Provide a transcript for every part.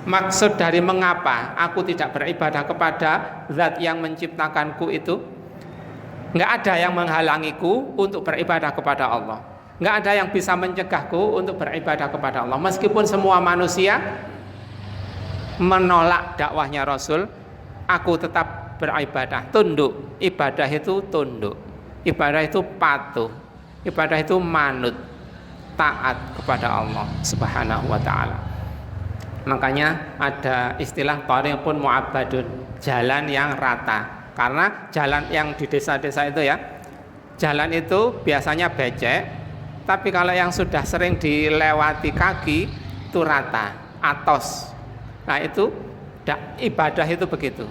Maksud dari mengapa aku tidak beribadah kepada zat yang menciptakanku itu, nggak ada yang menghalangiku untuk beribadah kepada Allah. Nggak ada yang bisa mencegahku untuk beribadah kepada Allah. Meskipun semua manusia menolak dakwahnya Rasul, aku tetap beribadah, tunduk. Ibadah itu tunduk, ibadah itu patuh, ibadah itu manut, taat kepada Allah Subhanahu wa ta'ala. Makanya ada istilah thariqun mu'abbadun, jalan yang rata. Karena jalan yang di desa-desa itu ya, jalan itu biasanya becek, tapi kalau yang sudah sering dilewati kaki itu rata, atos. Nah itu ibadah itu begitu,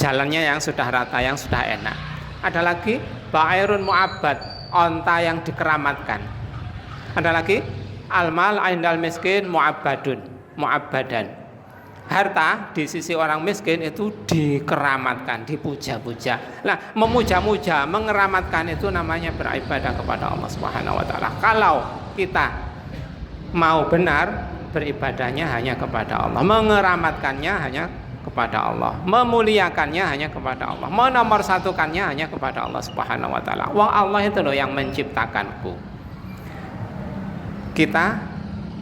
jalannya yang sudah rata, yang sudah enak. Ada lagi ba'irun mu'abbad, onta yang dikeramatkan. Ada lagi almal indal miskin mu'abbadun, mu'abbadan, harta di sisi orang miskin itu dikeramatkan, dipuja-puja. Nah, memuja-muja, mengeramatkan itu namanya beribadah kepada Allah Subhanahu wa ta'ala. Kalau kita mau benar, beribadahnya hanya kepada Allah, mengeramatkannya hanya kepada Allah, memuliakannya hanya kepada Allah, menomorsatukannya hanya kepada Allah Subhanahu wa ta'ala. Wong Allah itu loh yang menciptakanku. Kita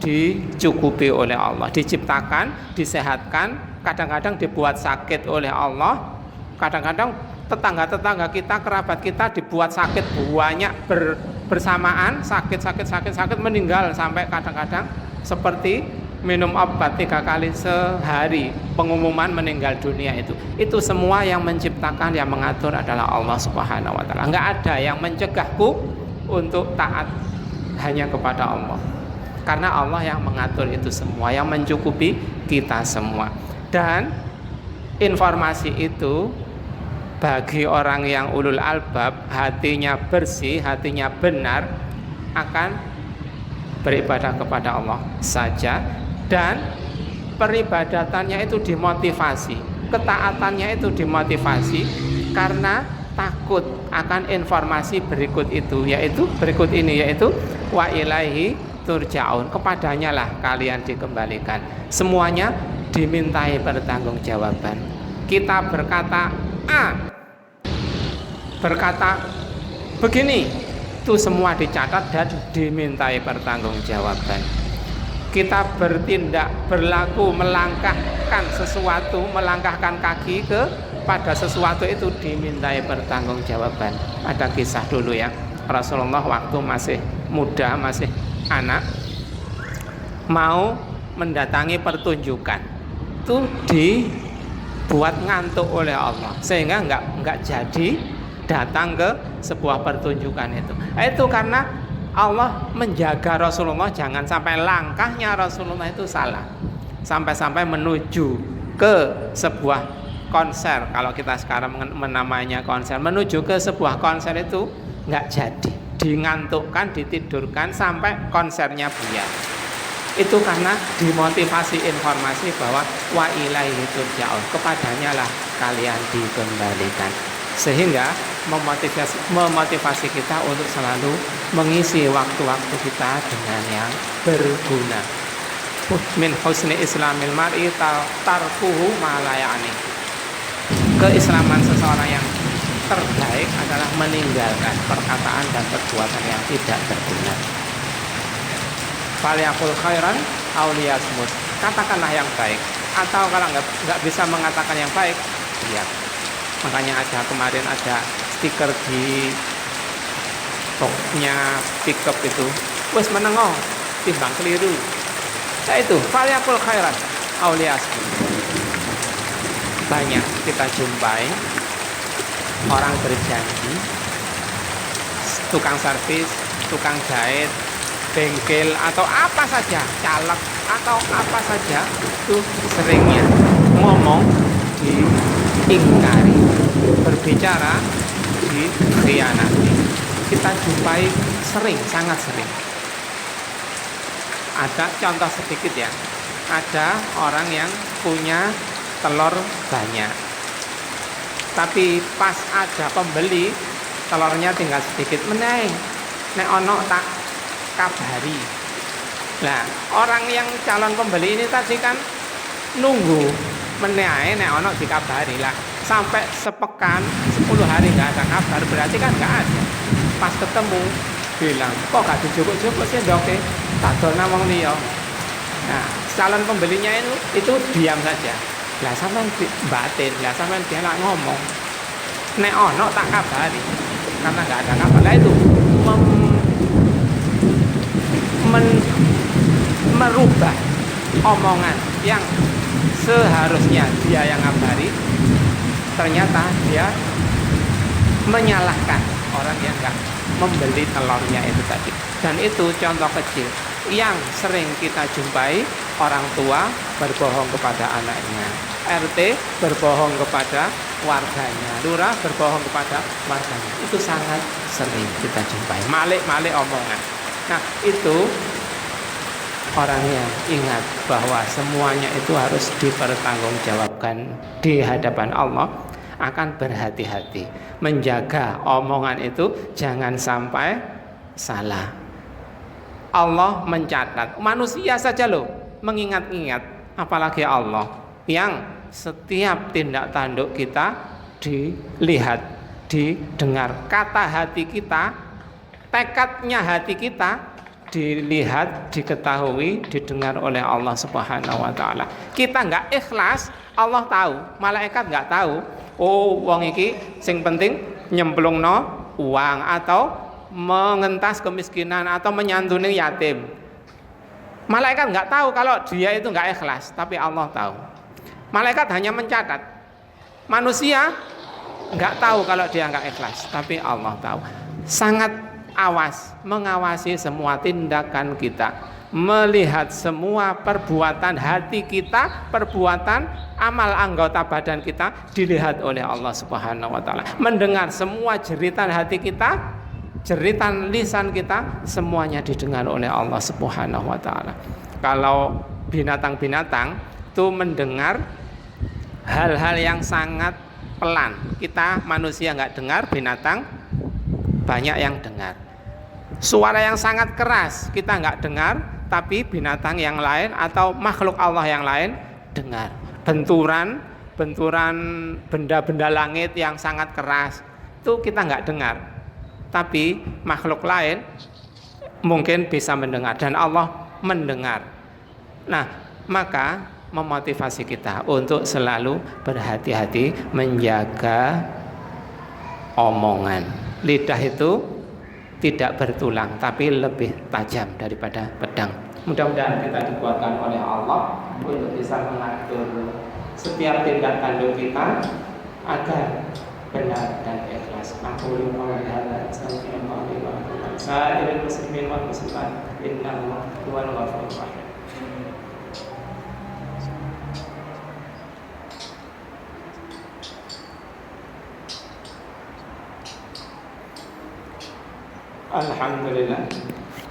dicukupi oleh Allah, diciptakan, disehatkan, kadang-kadang dibuat sakit oleh Allah, kadang-kadang tetangga-tetangga kita, kerabat kita dibuat sakit banyak bersamaan, sakit meninggal, sampai kadang-kadang seperti minum obat 3 kali sehari, pengumuman meninggal dunia itu semua yang menciptakan, yang mengatur adalah Allah Subhanahu wa ta'ala. Enggak ada yang mencegahku untuk taat hanya kepada Allah, karena Allah yang mengatur itu semua, yang mencukupi kita semua. Dan informasi itu bagi orang yang ulul albab, hatinya bersih, hatinya benar, akan beribadah kepada Allah saja. Dan peribadatannya itu dimotivasi, ketaatannya itu dimotivasi karena takut akan informasi berikut itu, yaitu berikut ini, yaitu wa ilaihi turja'un, kepadanya lah kalian dikembalikan. Semuanya dimintai pertanggungjawaban. Kita berkata A, berkata begini, itu semua dicatat dan dimintai pertanggungjawaban. Kita bertindak, berlaku, melangkahkan sesuatu, melangkahkan kaki kepada sesuatu itu dimintai pertanggungjawaban. Ada kisah dulu ya, Rasulullah waktu masih muda, masih anak, mau mendatangi pertunjukan, itu dibuat ngantuk oleh Allah sehingga nggak jadi datang ke sebuah pertunjukan itu. Itu karena Allah menjaga Rasulullah jangan sampai langkahnya Rasulullah itu salah, sampai-sampai menuju ke sebuah konser. Kalau kita sekarang menamainya konser, menuju ke sebuah konser itu nggak jadi, dingantukkan, ditidurkan sampai konsernya buyar. Itu karena dimotivasi informasi bahwa wa ilaihi turja'un, kepadanya lah kalian dikembalikan, sehingga memotivasi kita untuk selalu mengisi waktu-waktu kita dengan yang berguna. Min husni islamil mar'i tarkuhu ma la ya'ni, keislaman seseorang yang terbaik adalah meninggalkan perkataan dan perbuatan yang tidak berguna. Falyaqul khairan aw liyasmut, katakanlah yang baik, atau kalau nggak bisa mengatakan yang baik, diam. Makanya kemarin ada stiker di boxnya pickup itu, wes menengok timbang keliru. Nah itu falyaqul khairan aw liyasmut. Banyak kita jumpai orang berjanji, tukang servis, tukang jahit, bengkel atau apa saja, caleg atau apa saja, itu seringnya ngomong diingkari, berbicara dikhianati. Kita jumpai sering, sangat sering. Ada contoh sedikit ya, ada orang yang punya telur banyak, tapi pas ada pembeli telurnya tinggal sedikit meneh, nek ono tak kabari. Nah, orang yang calon pembeli ini tadi kan nunggu meneh ae nek ana dikabari lah. Sampai sepekan 10 hari nggak ada kabar, berarti kan nggak ada. Pas ketemu bilang, kok gak dijukuk-jukuk sih dok, tak dona wong liya. Nah, calon pembelinya itu diam saja. Lah sampean batin, lah sampean dia lah ngomong. Nek ono tak kabari, karena nggak ada kabar. Lah itu merubah omongan yang seharusnya dia yang ngabari, ternyata dia menyalahkan orang yang enggak membeli telurnya itu tadi. Dan itu contoh kecil yang sering kita jumpai. Orang tua berbohong kepada anaknya, RT berbohong kepada warganya, lurah berbohong kepada warganya. Itu sangat sering kita jumpai, malik-malik omongan. Nah, itu orangnya ingat bahwa semuanya itu harus dipertanggungjawabkan di hadapan Allah. Akan berhati-hati menjaga omongan itu jangan sampai salah. Allah mencatat, manusia saja loh mengingat-ingat, apalagi Allah yang setiap tindak tanduk kita dilihat, didengar. Kata hati kita, tekadnya hati kita dilihat, diketahui, didengar oleh Allah Subhanahu wa taala. Kita enggak ikhlas, Allah tahu, malaikat enggak tahu. Oh, wong iki sing penting nyemplungno uang atau mengentas kemiskinan atau menyantuni yatim. Malaikat enggak tahu kalau dia itu enggak ikhlas, tapi Allah tahu. Malaikat hanya mencatat. Manusia enggak tahu kalau dia enggak ikhlas, tapi Allah tahu. Sangat awas, mengawasi semua tindakan kita, melihat semua perbuatan hati kita, perbuatan amal anggota badan kita dilihat oleh Allah Subhanahu wa taala. Mendengar semua jeritan hati kita, jeritan lisan kita, semuanya didengar oleh Allah Subhanahu wa taala. Kalau binatang-binatang itu mendengar hal-hal yang sangat pelan. Kita manusia enggak dengar, binatang banyak yang dengar. Suara yang sangat keras kita enggak dengar, tapi binatang yang lain atau makhluk Allah yang lain dengar. Benturan benda-benda langit yang sangat keras itu kita enggak dengar, tapi makhluk lain mungkin bisa mendengar dan Allah mendengar. Nah, maka memotivasi kita untuk selalu berhati-hati menjaga omongan. Lidah itu tidak bertulang tapi lebih tajam daripada pedang. Mudah-mudahan kita dikuatkan oleh Allah untuk bisa mengatur setiap tindak tanduk kita agar benar dan ikhlas. Aku qouli hadza astaghfirullah li wa lakum sa'iril muslimin wal muslimat innahu huwal ghafurur rahim. Alhamdulillah.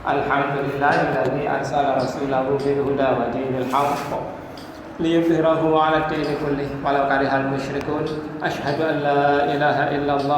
Alhamdulillahilladzi arsala rasulahu bil huda wa dinil haqq liyudhhirahu 'ala ad-dini kullih walau karihal musyrikun. Asyhadu an la ilaha illallah